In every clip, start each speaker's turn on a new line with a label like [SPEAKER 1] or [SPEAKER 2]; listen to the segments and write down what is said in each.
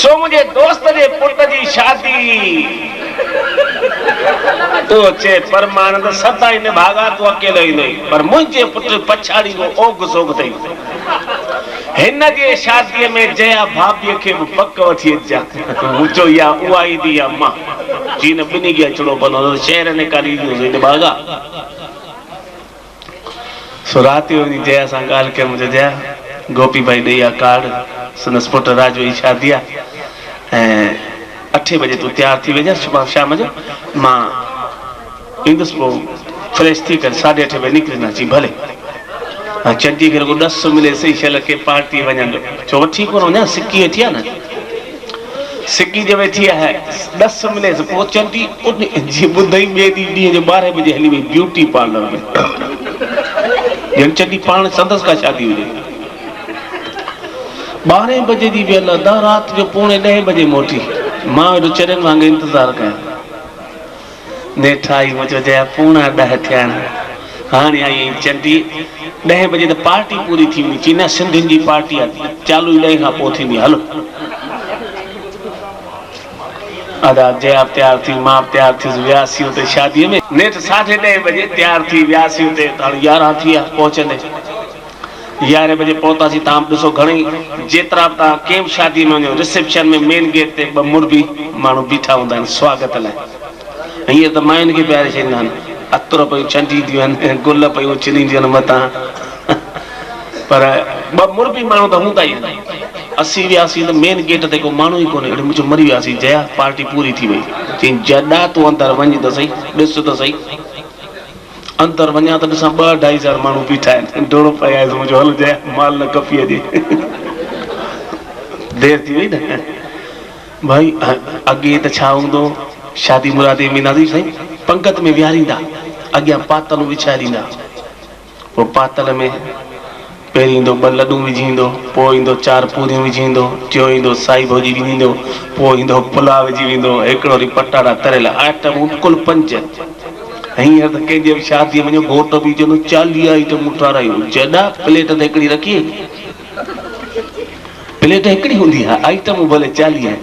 [SPEAKER 1] सो मुझे दोस्त जे पुट जी शादी तो चे परमानंद सदा इन भागा तो अकेलो ही नहीं पर मुझे पुट पछाड़ी वो ओग सोग थई हिन जे शादी में जया भाभी के पक वठी जा मुचो या उआई दी अम्मा जीन बिनी के अचड़ो बनो शहर ने करी इन भागा सो रात यो जया सा गाल के मुझे जया गोपी भाई दैया कार्ड सनस पुट राजो ई शादी 8 बजे तू तैयार थी वेजा सुबह शाम जो मां इंदस पो फ्रेश थी कर 8:30 बजे निकलना ची भले चंडीगढ़ को 10 मिले सही शल के पार्टी वजन जो वठी को ना सिक्की थी ना सिक्की जे वेठी है 10 मिले से पो चंडी जी बुधई बेदी दी जो 12 बजे हली में ब्यूटी पार्लर में जन चंडी पाण संदस का शादी हुई 12 बजे दी बेल दा रात जो 9:30 बजे मोटी मां तो चरन वांगे इंतजार कर नेठाई मुझे जया 9:30 थिया हाँ आई चंडी 10 बजे तो पार्टी पूरी थी हुई चीना सिंधियुनि जी पार्टी चालू 10 खां पोइ थींदी हलो अदा जया तैयार थी मां तैयार थी वियासी उते शादी में नेठ 10:30 बजे तैयार थी वियासी उते 11 थी पहुचंदे 11 बजे पहुतासी ताम ॾिसो घणी जेतिरा ता केम शादी में वञो रिसेप्शन में मेन गेट ते ब मुर्बी माण्हू बीठा हूंदा आहिनि स्वागत लाइ हीअं त मायुनि खे प्यारे छॾींदा आहिनि अतर पयूं छंडींदियूं आहिनि गुल पयूं चिनींदियूं आहिनि मथां पर ब मुर्बी माण्हू त हूंदा ई आहिनि 80 वियासी त मेन गेट ते को माण्हू ई कोन्हे अहिड़ो मुंहिंजो मरी वियासीं जया पार्टी पूरी थी वई चई जॾा तूं अंदरि वञ त सही ॾिस त सही अंदर वञा त ॾिसां 2-2.5 हज़ार माण्हू बीठा आहिनि डोड़ो पया आहिनि मुंहिंजो हल जया माल न कपी अॼे देर थी वई न भाई अॻे त छा हूंदो शादी मुरादी में ईंदासीं साईं पंगत में विहारींदा अॻियां पातलूं विछाए ॾींदा पोइ पातल में पहिरीं ईंदो 2 लॾूं विझी ईंदो पोइ ईंदो 4 पूरियूं विझी ईंदो टियों ईंदो साई भाॼी विझी ईंदो पोइ ईंदो पुलाव विझी वेंदो हिकिड़ो वरी पटाटा तरियल आइटमूं कुल 5 हींअर त कंहिंजे बि शादीअ में घोट बि चवंदो 40 आइटमूं ठारायूं जॾा प्लेट ते हिकिड़ी रखी प्लेट हिकिड़ी हूंदी आहे आइटमूं भले 40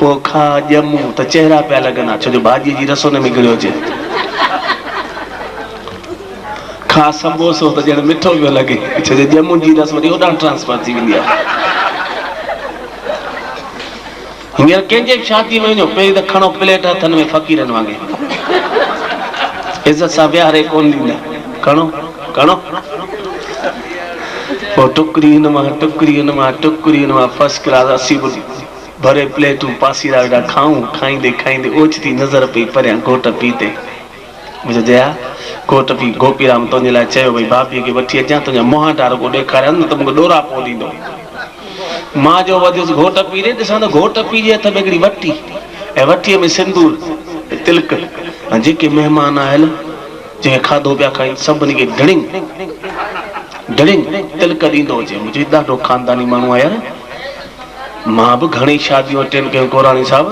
[SPEAKER 1] पोइ खा ॼमूं त चहिरा पिया लॻनि छो जो भाॼीअ जी रसो न मिगड़ियो अचे खा समोसो त ॼण मिठो पियो लॻे छो जो ॼमूं जी रस वरी होॾां ट्रांसफर थी वेंदी आहे हींअर कंहिंजे बि शादी में वञो पहिरीं त खणो प्लेट हथनि में फ़क़ीरनि वांगुरु इज़त सां विहारे कोन ॾींदा खणो खणो पोइ टुकड़ी हिन मां टुकड़ी हिन मां फर्स्ट क्लास 80 भरे प्लेटूं पासीरा वेठा खाऊं खाईंदे खाईंदे ओचिती नज़र पई परियां घोट पीउ ते मुंहिंजो जया घोट पीउ गोपीराम तुंहिंजे लाइ चयो भई भाभीअ खे वठी अचां तुंहिंजा मुंहं टारो को ॾेखारियां न त मूंखे ॾोरा पोइ ॾींदो मां जो वधियुसि घोट पीउ ॾे ॾिसां त घोट पीउ जे हथ में हिकिड़ी वटी ऐं वटीअ में सिंदूर तिलक ऐं जेके महिमान आयल जंहिं खाधो पिया खाइनि सभिनी खे ढिणिंग तिलक ॾींदो हुजे मुंहिंजो ॾाढो ख़ानदानी माण्हू आहे यार मां बि घणी शादियूं अटेंड कयूं कोराणी साहिब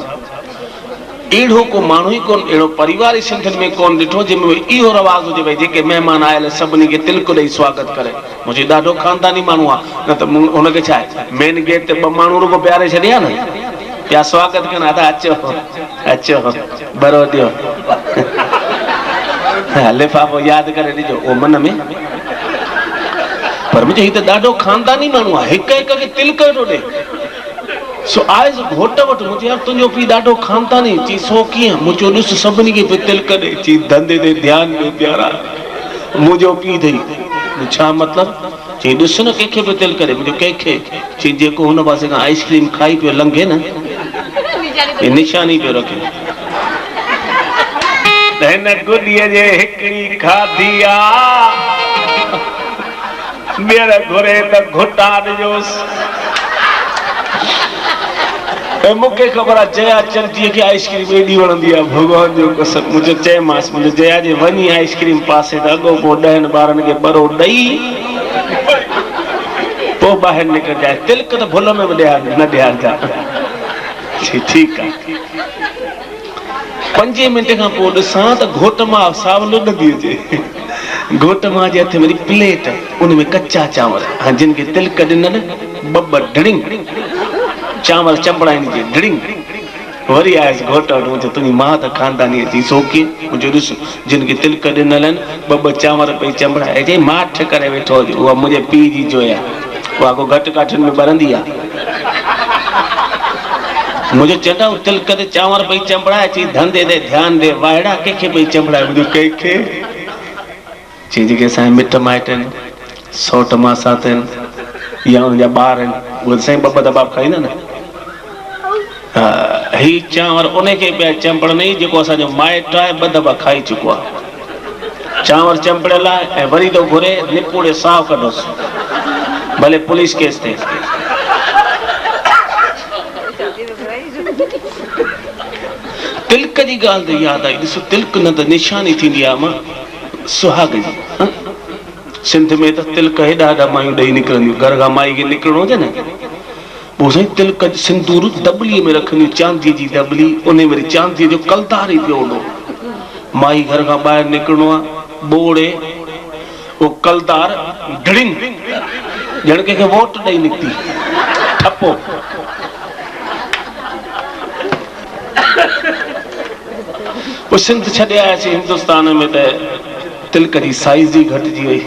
[SPEAKER 1] अहिड़ो को माण्हू ई कोन अहिड़ो परिवार सिंधियुनि में कोन ॾिठो जंहिंमें इहो रवाज़ हुजे भई जेके महिमान आयल सभिनी खे तिलक ॾेई स्वागत करे मुंहिंजो ॾाढो ख़ानदानी माण्हू आहे न त हुनखे छा आहे मेन गेट ते 2 माण्हू रुगो प्यारे छॾिया न पिया स्वागत कनि था अचो बरो ॾियो लिफ़ाफ़ो यादि करे ॾिजो ओ मन में पर मुंहिंजो हीउ त ॾाढो ख़ानदानी माण्हू आहे हिक खे तिलक वेठो ॾे सो आयसि घोट वटि मुंहिंजो यार तुंहिंजो पीउ ॾाढो ख़ानदानी चई सो कीअं मुंहिंजो ॾिस सभिनी खे तिलक ॾे चई धंधे ते ध्यानु ॾियो प्यारा मुंहिंजो पीउ अथई छा मतिलबु चई ॾिस न कंहिंखे बि तिलक ॾे मुंहिंजो कंहिंखे चई जेको हुन पासे खां आइसक्रीम खाई पियो लंघे न हे निशानी पियो रखे हिन गुॾीअ जे हिकिड़ी खाधी आहे ॿीहर घुरे त घुटा ॾिजोसि मूंखे ख़बर आहे जया चंडीअ खे आइसक्रीम एॾी वणंदी आहे भॻवान जो कसम मुंहिंजो चयोमांसि मुंहिंजो जया जे वञी आइसक्रीम पासे त अॻो पोइ 10 ॿारनि खे बरो ॾेई पोइ ॿाहिरि निकिरजाए तिलक त भुल में बि न ॾियारजांइ ठीकु आहे 5 मिंट खां पोइ ॾिसां त घोट मां सावलो ॾंदी अचे घोट मां जे हथ में प्लेट उन में कच्चा चांवर जिन खे तिलक ॾिनल 2 ढिणिंग चांवर चंपड़ाइनि जे ढिड़िंग वरी आयसि घोट वटि मुंहिंजो तुंहिंजी माउ त खानदानी अची सोकी मुंहिंजो ॾिस जिन खे तिलक ॾिनल आहिनि ॿ चांवर पई चंपड़ाए चई माठ करे वेठो हुजे उहा मुंहिंजे पीउ जी जोया उहा को घटि काठियुनि में ॿरंदी आहे मुझे चटा तिलक ते चांवर पई चंपड़ाए चई धंधे ते ध्यानु ॾे वाइड़ा कंहिंखे पई चंपड़ाए मुंहिंजो कंहिंखे चई जेके असांजा मिट माइट आहिनि सौट मासात आहिनि या हुनजा ॿार आहिनि उहे साईं ॿ दॿा खाईंदा न हा ही चांवर उनखे पिया चंपड़ नहीं जेको असांजो माइट आहे ॿ दॿा खाई चुको आहे चांवर चंपड़ियल आहे ऐं वरी थो घुरे निपुड़े साहु कढोसि भले पुलिस केस थिए तिलक जी ॻाल्हि त यादि आई ॾिसो तिलक न त निशानी थींदी आहे मां सुहाग जी सिंध में त तिलक हेॾा हेॾा मायूं ॾेई निकिरंदियूं घर खां माई खे निकिरणो हुजे न पोइ साईं तिलक सिंदूर दॿलीअ में रखंदियूं चांदीअ जी दॿली उन वरी चांदीअ जो कलदार ई पियो हूंदो माई घर खां ॿाहिरि निकिरणो आहे ॿोड़े उहो कलदार ढिड़िंग ॼण कंहिंखे वोट ॾेई निकिती ठपो पोइ सिंध छॾे आयासीं हिंदुस्तान में त तिलक जी साइज़ जी घटिजी वई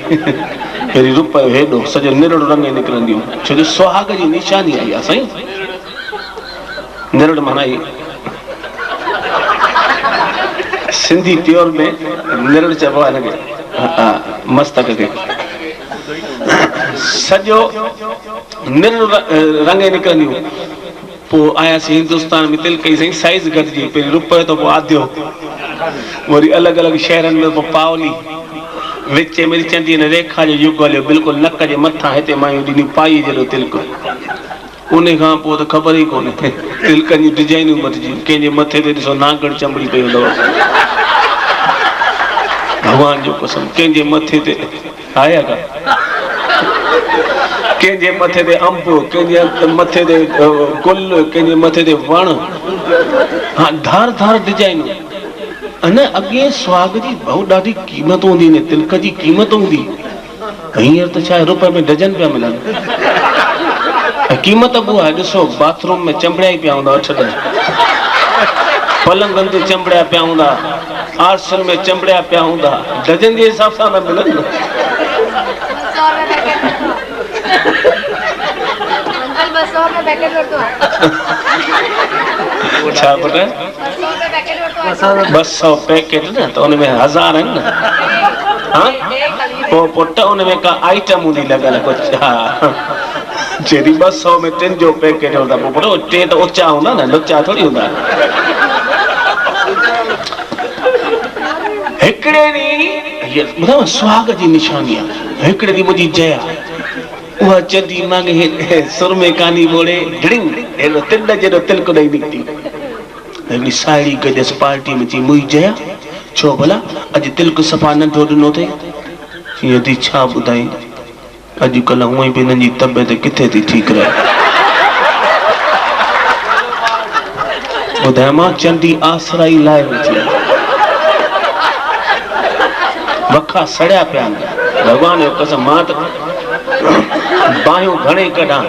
[SPEAKER 1] पहिरीं रुपयो हेॾो सॼो निरड़ रंग निकिरंदियूं छो जो सुहाग जी निशानी आई आहे साईं निरड़ माना सिंधी प्योर में निरड़ चइबो आहे हिनखे मस्तक खे सॼो निरड़ रंग निकिरंदियूं पोइ आयासीं हिंदुस्तान में तिलक जी साईं साइज़ घटिजी पहिरीं रुपयो त पोइ आधियो वरी अलॻि अलॻि शहरनि में पोइ पावली विच में चंदी रेखा जो युग हलियो बिल्कुलु नक जे मथां हिते मायूं ॾिनियूं पाई जहिड़ो तिलक उन खां पोइ त ख़बर ई कोन्हे तिलकनि जूं डिजाइनूं मटिजी कंहिंजे मथे ते ॾिसो नागड़ चंबड़ी पई हूंदव भॻवान जो कसम कंहिंजे मथे ते आया का कंहिंजे मथे ते अंब कंहिंजे मथे ते गुल कंहिंजे मथे ते वण हा धार धार डिजाइनूं अने अॻे सुहाग जी बहु ॾाढी क़ीमत हूंदी ने तिलक जी क़ीमत हूंदी हींअर त छा रुपए में डजन पिया मिलनि क़ीमत बि आहे ॾिसो बाथरूम में चंबड़िया ई पिया हूंदा 8-10 पलंगनि ते चंबड़िया पिया हूंदा आरसन में चंबड़िया पिया हूंदा डजन जे हिसाब सां न मिलनि छा पुट 200 पैकेट न त उन में 1000 आहिनि न पोइ पुट उन में का आइटम हूंदी लॻल कुझु हा जॾहिं 200 में 3 जो पैकेट हूंदा पोइ पुट टे त ऊचा हूंदा न लुचा थोरी हूंदा हिकिड़े ॾींहुं ॿुधायो सुहाग जी निशानी आहे हिकिड़े ॾींहुं मुंहिंजी जया उहा चंदी मांगे सुर में कानी बोड़े ढिड़िंग हेॾो तिल जहिड़ो तिलक ॾेई निकिती हिकिड़ी साहेड़ी गॾियसि पार्टी में चई मुंहिंजी जया छो भला अॼु तिलक सफ़ा नंढो ॾिनो अथई हीअं थी छा ॿुधाई अॼुकल्ह हूअं ई बि हिननि जी तबियत किथे थी ठीकु रहे ॿुधाए मां चंडी आसरा ई लाइ वेठी वखा सड़िया पिया भॻवान जो कसम मां त बाहियूं घणे कढां